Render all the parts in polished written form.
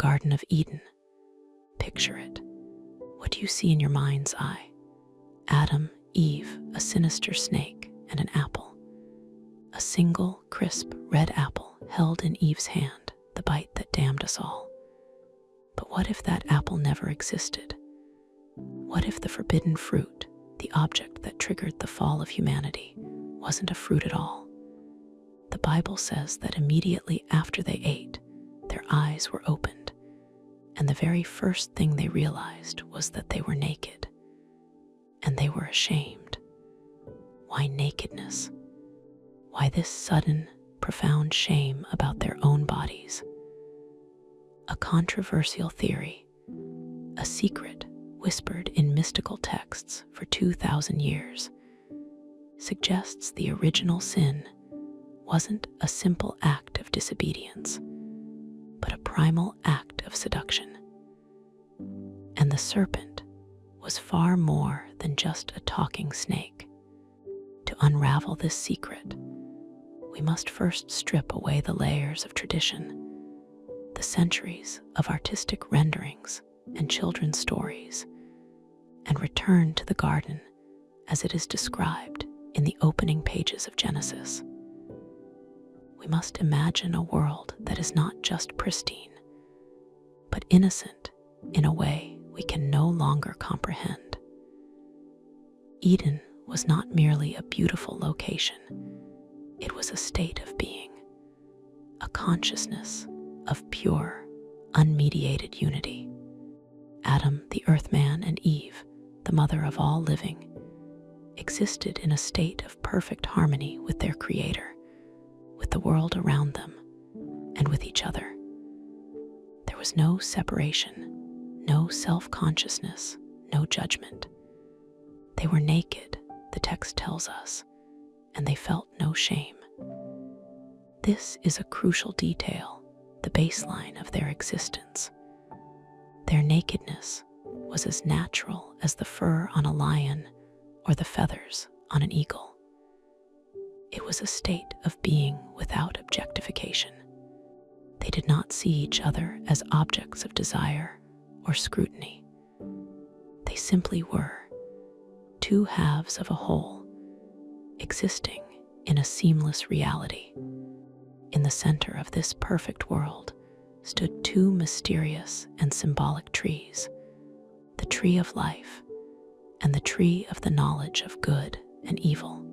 Garden of Eden. Picture it. What do you see in your mind's eye? Adam, Eve, a sinister snake, and an apple. A single, crisp, red apple held in Eve's hand, the bite that damned us all. But what if that apple never existed? What if the forbidden fruit, the object that triggered the fall of humanity, wasn't a fruit at all? The Bible says that immediately after they ate, their eyes were opened, and the very first thing they realized was that they were naked. And they were ashamed. Why nakedness? Why this sudden, profound shame about their own bodies? A controversial theory, a secret whispered in mystical texts for 2,000 years, suggests the original sin wasn't a simple act of disobedience, but a primal act of seduction. And the serpent was far more than just a talking snake. To unravel this secret, we must first strip away the layers of tradition, the centuries of artistic renderings and children's stories, and return to the garden as it is described in the opening pages of Genesis. We must imagine a world that is not just pristine, but innocent in a way we can no longer comprehend. Eden was not merely a beautiful location, it was a state of being, a consciousness of pure, unmediated unity. Adam, the earthman, and Eve, the mother of all living, existed in a state of perfect harmony with their Creator, with the world around them, and with each other. There was no separation, no self-consciousness, no judgment. They were naked, the text tells us, and they felt no shame. This is a crucial detail, the baseline of their existence. Their nakedness was as natural as the fur on a lion or the feathers on an eagle. It was a state of being without objectification. They did not see each other as objects of desire or scrutiny. They simply were two halves of a whole, existing in a seamless reality. In the center of this perfect world stood two mysterious and symbolic trees, the tree of life and the tree of the knowledge of good and evil.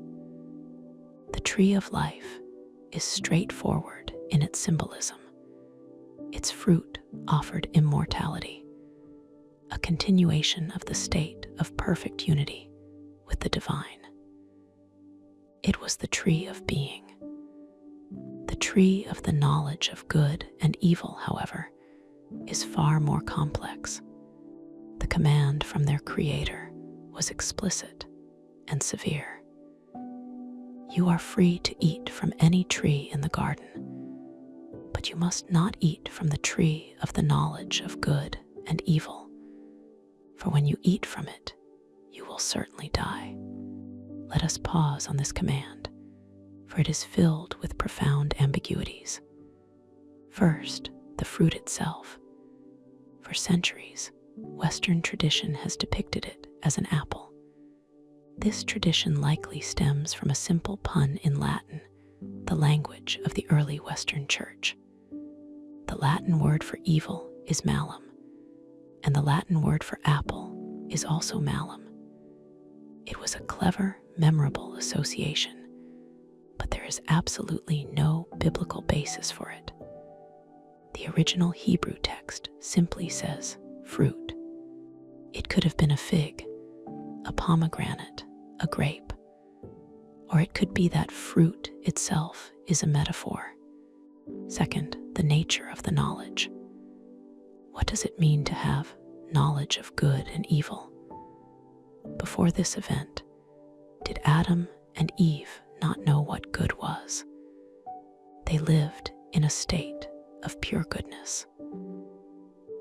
The tree of life is straightforward in its symbolism. Its fruit offered immortality, a continuation of the state of perfect unity with the divine. It was the tree of being. The tree of the knowledge of good and evil, however, is far more complex. The command from their Creator was explicit and severe. You are free to eat from any tree in the garden, but you must not eat from the tree of the knowledge of good and evil, for when you eat from it, you will certainly die. Let us pause on this command, for it is filled with profound ambiguities. First, the fruit itself. For centuries, Western tradition has depicted it as an apple. This tradition likely stems from a simple pun in Latin, the language of the early Western Church. The Latin word for evil is malum, and the Latin word for apple is also malum. It was a clever, memorable association, but there is absolutely no biblical basis for it. The original Hebrew text simply says fruit. It could have been a fig, a pomegranate, a grape, or it could be that fruit itself is a metaphor. Second, the nature of the knowledge. What does it mean to have knowledge of good and evil? Before this event, did Adam and Eve not know what good was? They lived in a state of pure goodness.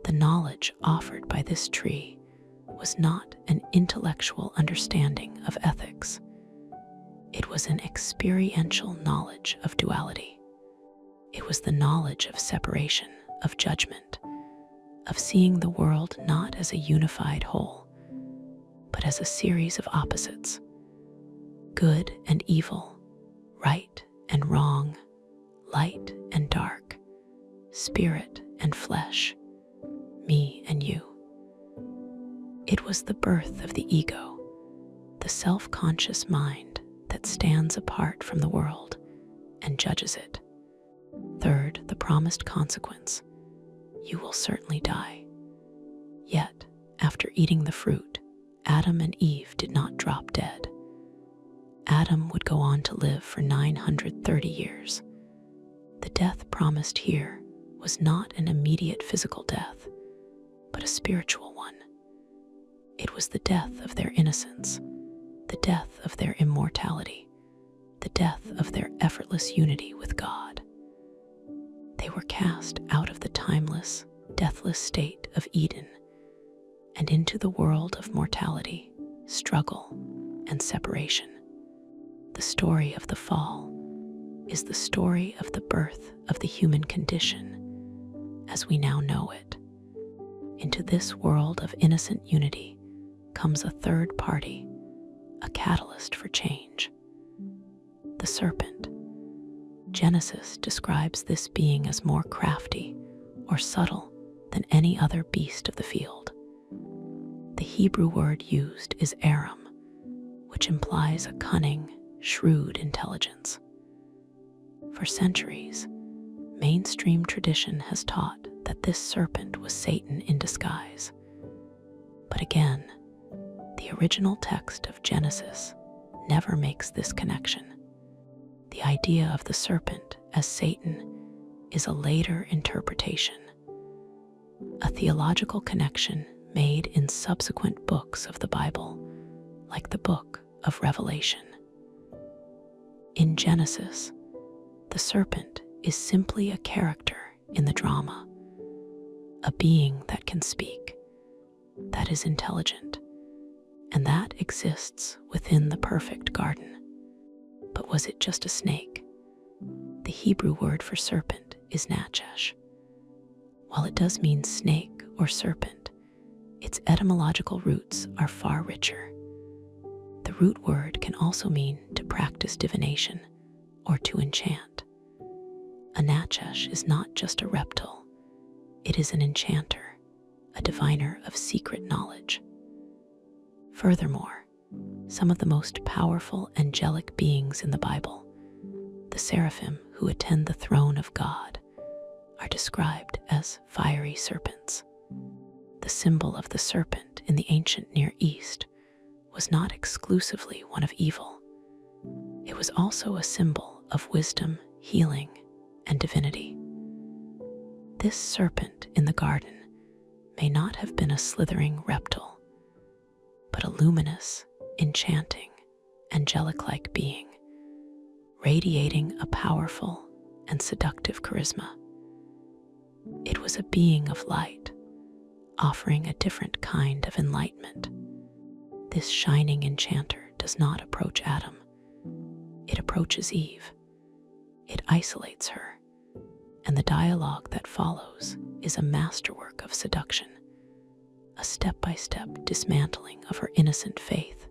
The knowledge offered by this tree was not an intellectual understanding of ethics. It was an experiential knowledge of duality. It was the knowledge of separation, of judgment, of seeing the world not as a unified whole, but as a series of opposites: good and evil, right and wrong, light and dark, spirit and flesh, me and you. It was the birth of the ego, the self-conscious mind that stands apart from the world and judges it. Third, the promised consequence: you will certainly die. Yet, after eating the fruit, Adam and Eve did not drop dead. Adam would go on to live for 930 years. The death promised here was not an immediate physical death, but a spiritual one. It was the death of their innocence, the death of their immortality, the death of their effortless unity with God. They were cast out of the timeless, deathless state of Eden and into the world of mortality, struggle, and separation. The story of the fall is the story of the birth of the human condition as we now know it. Into this world of innocent unity comes a third party, a catalyst for change: the serpent. Genesis describes this being as more crafty or subtle than any other beast of the field. The Hebrew word used is aram, which implies a cunning, shrewd intelligence. For centuries, mainstream tradition has taught that this serpent was Satan in disguise. But again, the original text of Genesis never makes this connection. The idea of the serpent as Satan is a later interpretation, a theological connection made in subsequent books of the Bible, like the book of Revelation. In Genesis, the serpent is simply a character in the drama, a being that can speak, that is intelligent, and that exists within the perfect garden. But was it just a snake? The Hebrew word for serpent is nachash. While it does mean snake or serpent, its etymological roots are far richer. The root word can also mean to practice divination or to enchant. A nachash is not just a reptile, it is an enchanter, a diviner of secret knowledge. Furthermore, some of the most powerful angelic beings in the Bible, the seraphim who attend the throne of God, are described as fiery serpents. The symbol of the serpent in the ancient Near East was not exclusively one of evil. It was also a symbol of wisdom, healing, and divinity. This serpent in the garden may not have been a slithering reptile, but a luminous, enchanting, angelic-like being, radiating a powerful and seductive charisma. It was a being of light, offering a different kind of enlightenment. This shining enchanter does not approach Adam. It approaches Eve. It isolates her, and the dialogue that follows is a masterwork of seduction, a step-by-step dismantling of her innocent faith.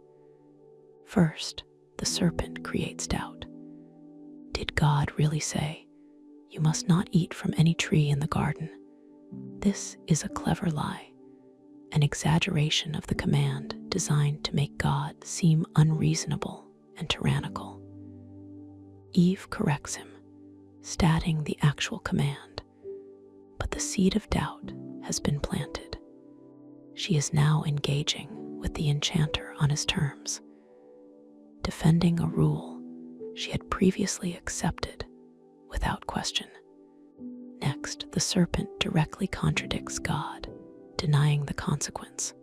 First, the serpent creates doubt. Did God really say, "You must not eat from any tree in the garden"? This is a clever lie, an exaggeration of the command designed to make God seem unreasonable and tyrannical. Eve corrects him, stating the actual command, but the seed of doubt has been planted. She is now engaging with the enchanter on his terms, defending a rule she had previously accepted without question. Next, the serpent directly contradicts God, denying the consequence.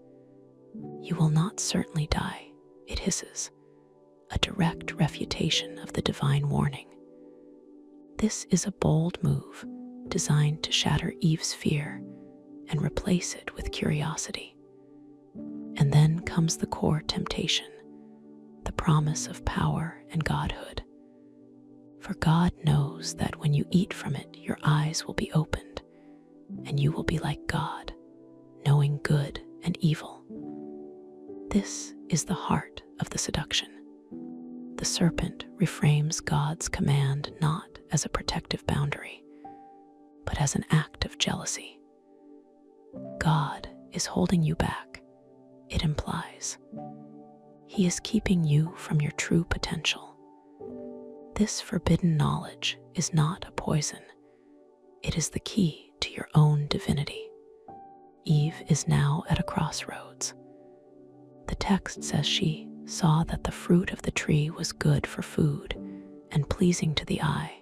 "You will not certainly die," it hisses, a direct refutation of the divine warning. This is a bold move designed to shatter Eve's fear and replace it with curiosity. And then comes the core temptation, the promise of power and godhood. For God knows that when you eat from it, your eyes will be opened, and you will be like God, knowing good and evil. This is the heart of the seduction. The serpent reframes God's command not as a protective boundary, but as an act of jealousy. God is holding you back, it implies. He is keeping you from your true potential. This forbidden knowledge is not a poison. It is the key to your own divinity. Eve is now at a crossroads. The text says she saw that the fruit of the tree was good for food and pleasing to the eye,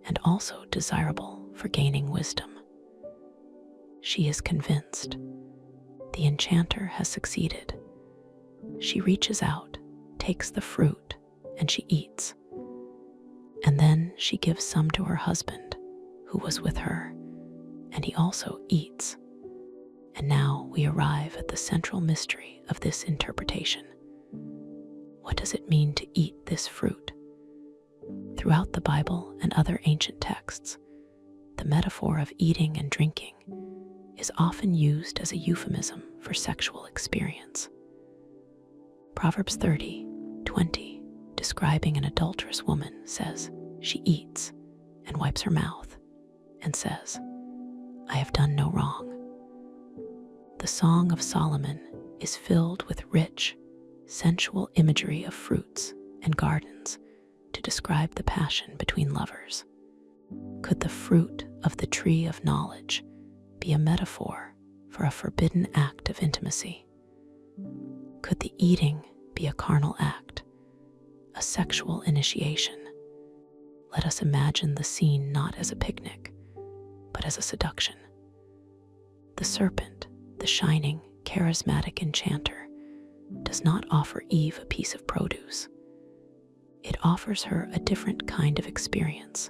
and also desirable for gaining wisdom. She is convinced. The enchanter has succeeded. She reaches out, takes the fruit, and she eats. And then she gives some to her husband, who was with her, and he also eats. And now we arrive at the central mystery of this interpretation. What does it mean to eat this fruit? Throughout the Bible and other ancient texts, the metaphor of eating and drinking is often used as a euphemism for sexual experience. Proverbs 30:20, describing an adulterous woman, says, "She eats and wipes her mouth and says, 'I have done no wrong.'" The Song of Solomon is filled with rich, sensual imagery of fruits and gardens to describe the passion between lovers. Could the fruit of the tree of knowledge be a metaphor for a forbidden act of intimacy? Could the eating be a carnal act, a sexual initiation? Let us imagine the scene not as a picnic, but as a seduction. The serpent, the shining, charismatic enchanter, does not offer Eve a piece of produce. It offers her a different kind of experience,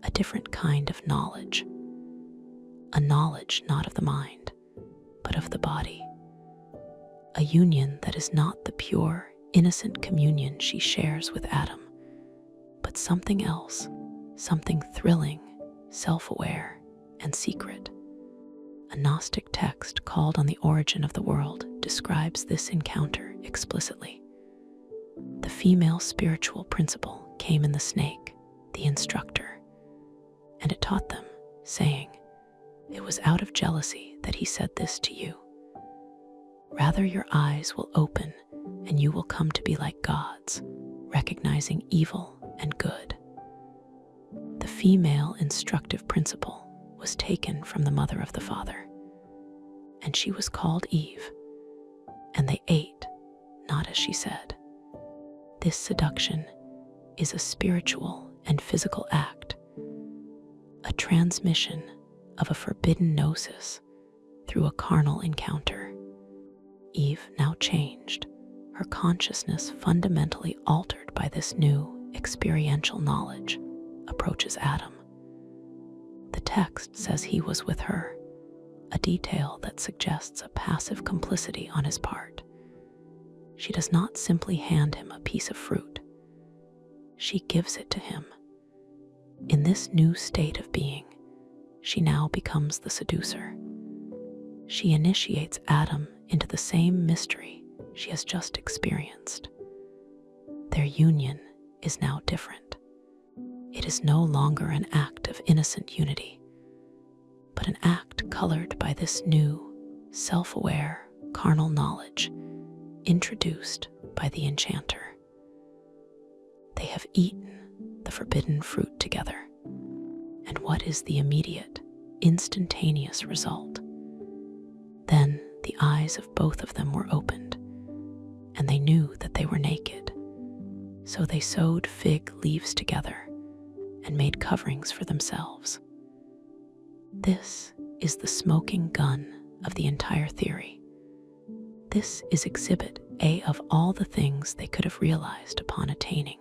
a different kind of knowledge. A knowledge not of the mind, but of the body. A union that is not the pure, innocent communion she shares with Adam, but something else, something thrilling, self-aware, and secret. A Gnostic text called On the Origin of the World describes this encounter explicitly. The female spiritual principle came in the snake, the instructor, and it taught them, saying, "It was out of jealousy that he said this to you. Rather your eyes will open and you will come to be like gods, recognizing evil and good." The female instructive principle was taken from the mother of the Father, and she was called Eve, and they ate, not as she said. This seduction is a spiritual and physical act, a transmission of a forbidden gnosis through a carnal encounter. Eve, now changed, her consciousness fundamentally altered by this new experiential knowledge, approaches Adam. The text says he was with her, a detail that suggests a passive complicity on his part. She does not simply hand him a piece of fruit. She gives it to him. In this new state of being, she now becomes the seducer. She initiates Adam into the same mystery she has just experienced. Their union is now different. It is no longer an act of innocent unity, but an act colored by this new, self-aware, carnal knowledge introduced by the enchanter. They have eaten the forbidden fruit together. And what is the immediate, instantaneous result? Then the eyes of both of them were opened, and they knew that they were naked. So they sewed fig leaves together and made coverings for themselves. This is the smoking gun of the entire theory. This is exhibit A of all the things they could have realized upon attaining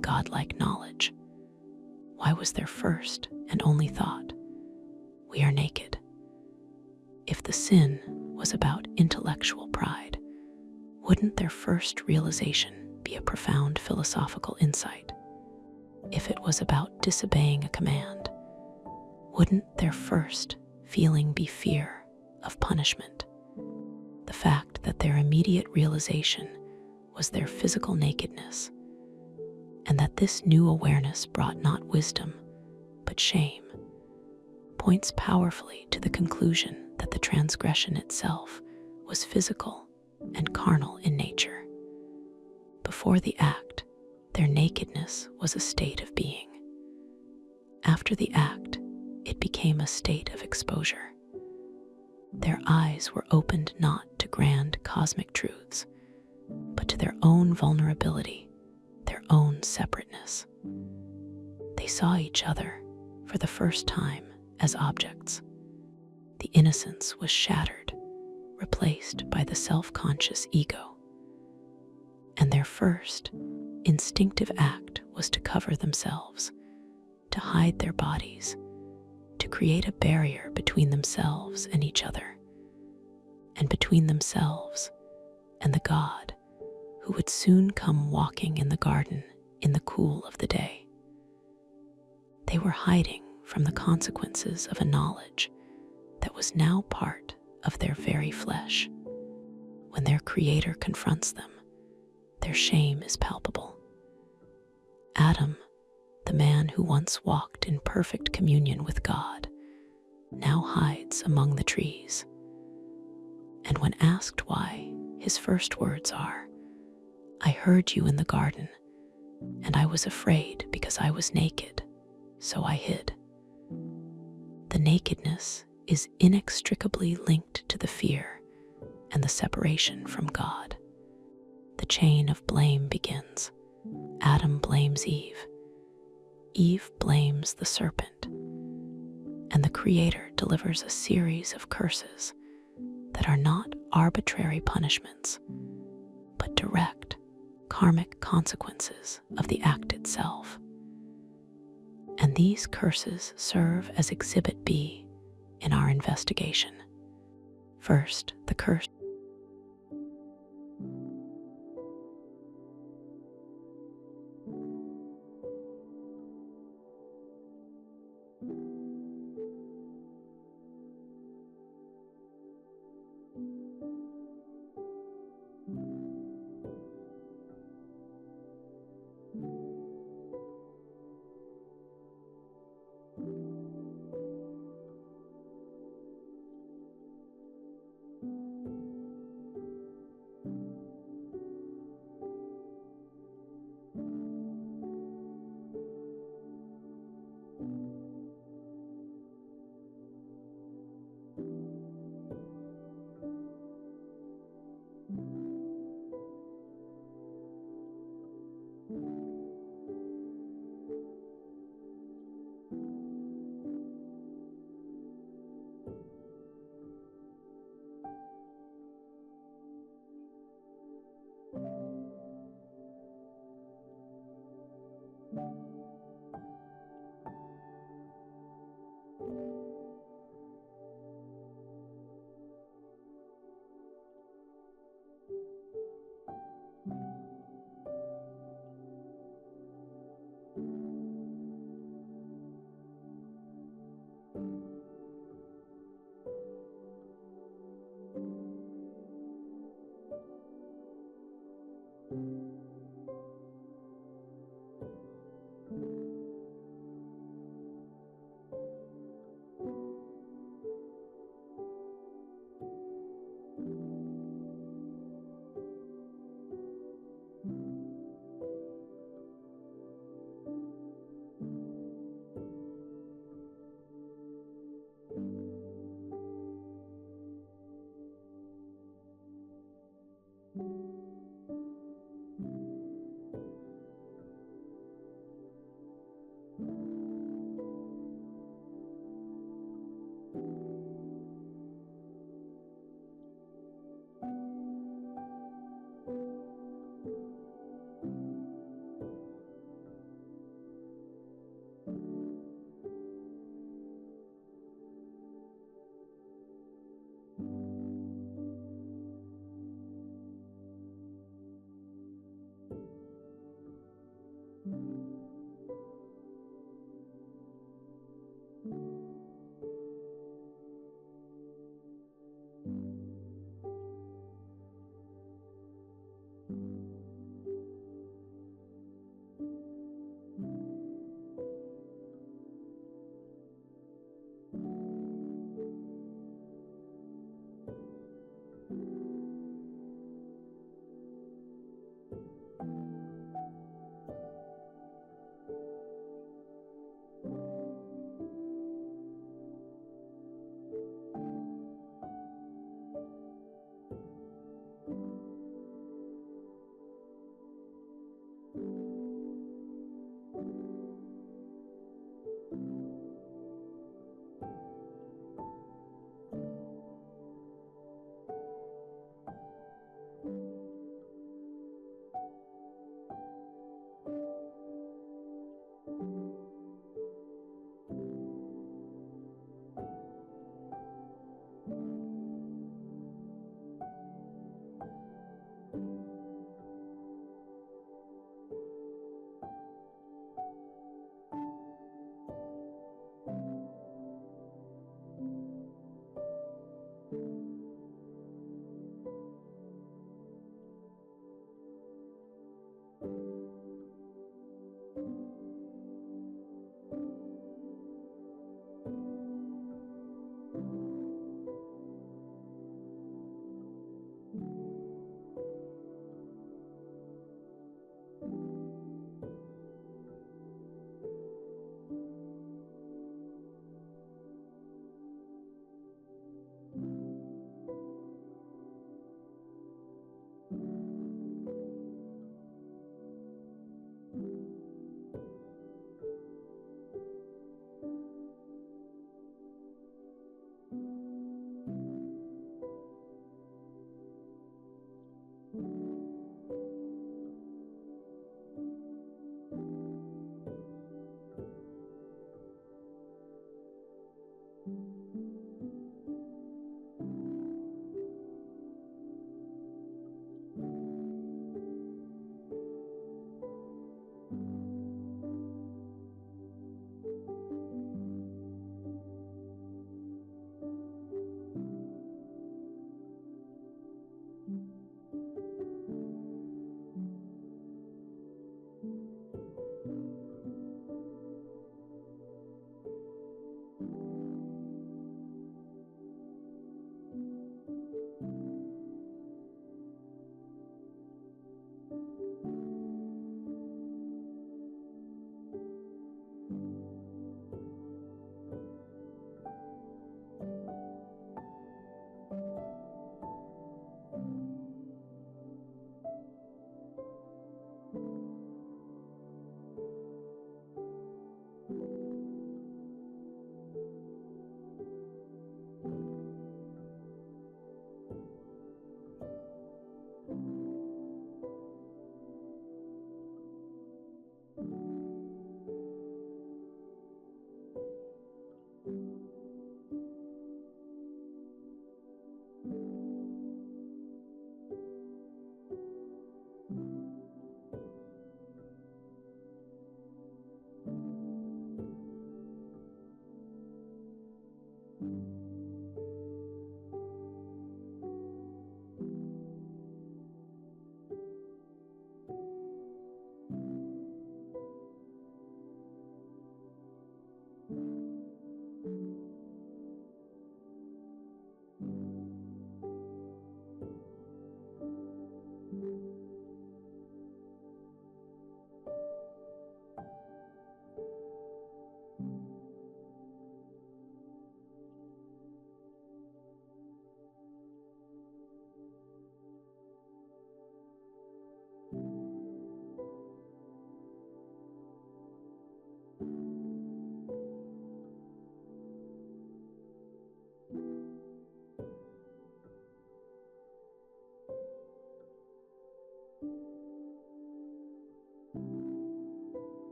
godlike knowledge. Why was their first and only thought, "We are naked"? If the sin was about intellectual pride, wouldn't their first realization be a profound philosophical insight? If it was about disobeying a command, wouldn't their first feeling be fear of punishment. The fact that their immediate realization was their physical nakedness, and that this new awareness brought not wisdom, but shame, points powerfully to the conclusion that the transgression itself was physical and carnal in nature. Before the act, their nakedness was a state of being. After the act, it became a state of exposure. Their eyes were opened not to grand cosmic truths, but to their own vulnerability, their own separateness. They saw each other for the first time as objects. The innocence was shattered, replaced by the self-conscious ego. And their first instinctive act was to cover themselves, to hide their bodies, to create a barrier between themselves and each other, and between themselves and the God who would soon come walking in the garden in the cool of the day. They were hiding from the consequences of a knowledge that was now part of their very flesh. When their Creator confronts them, their shame is palpable. Adam, the man who once walked in perfect communion with God, now hides among the trees. And when asked why, his first words are, "I heard you in the garden, and I was afraid because I was naked, so I hid." The nakedness is inextricably linked to the fear and the separation from God. The chain of blame begins. Adam blames Eve. Eve blames the serpent. And the Creator delivers a series of curses that are not arbitrary punishments, but direct karmic consequences of the act itself. And these curses serve as Exhibit B in our investigation. First, the curse.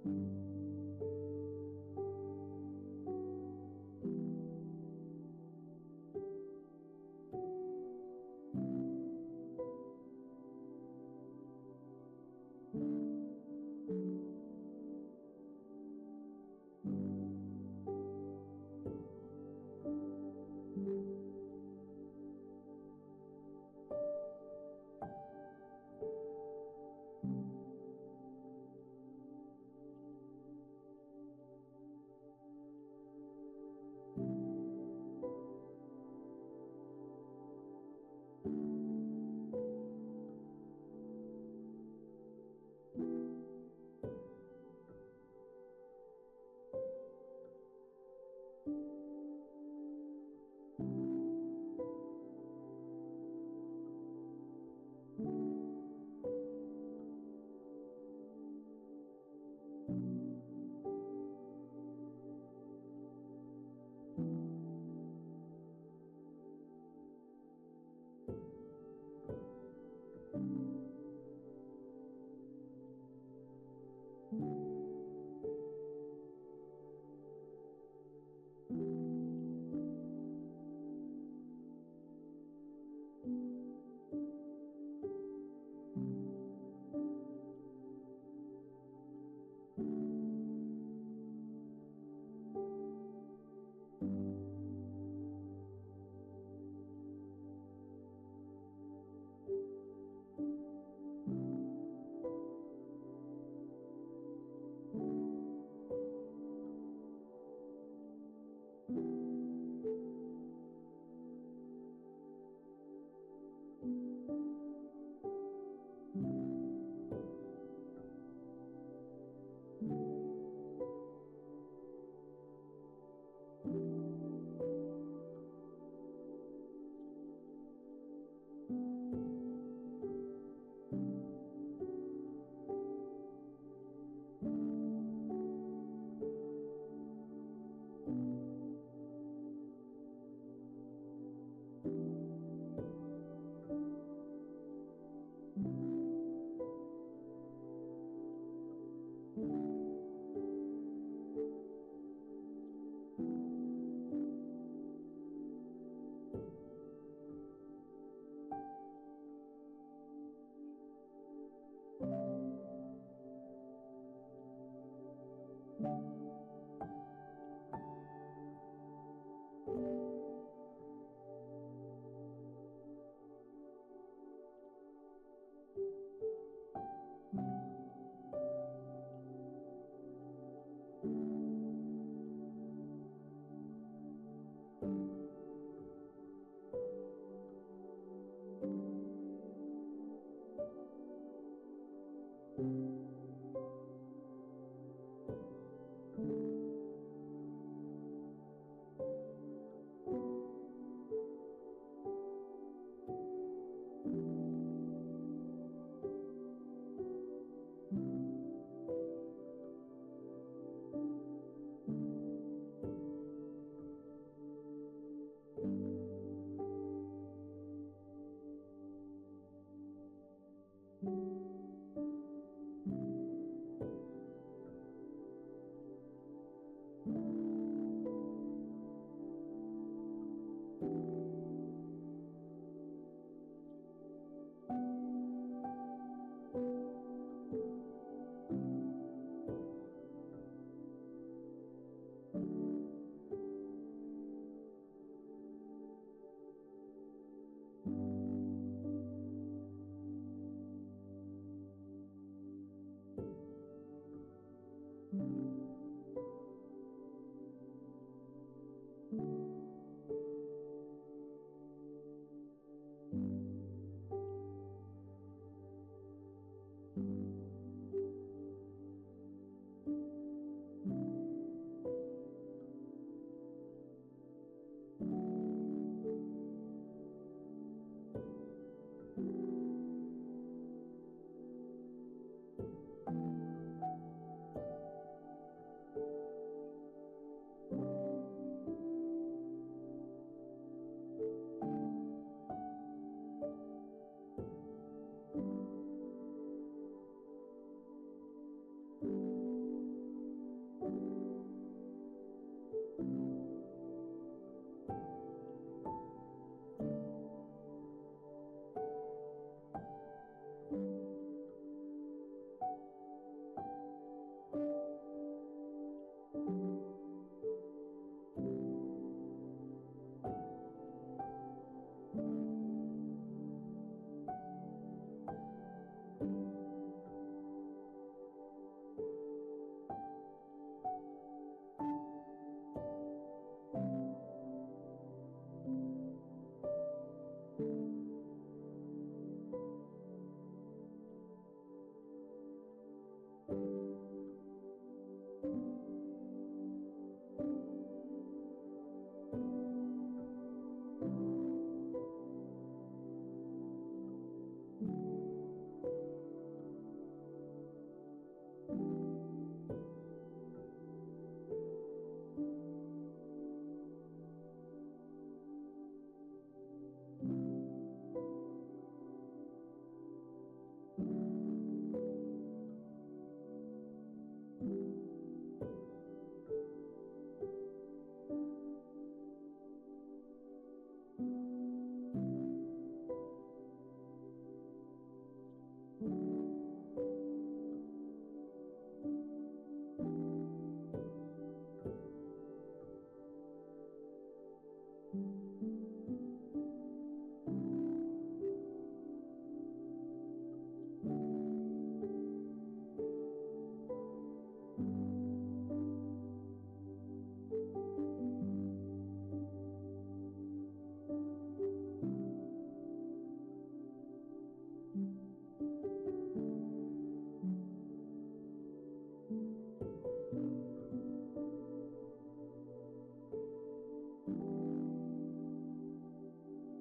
you.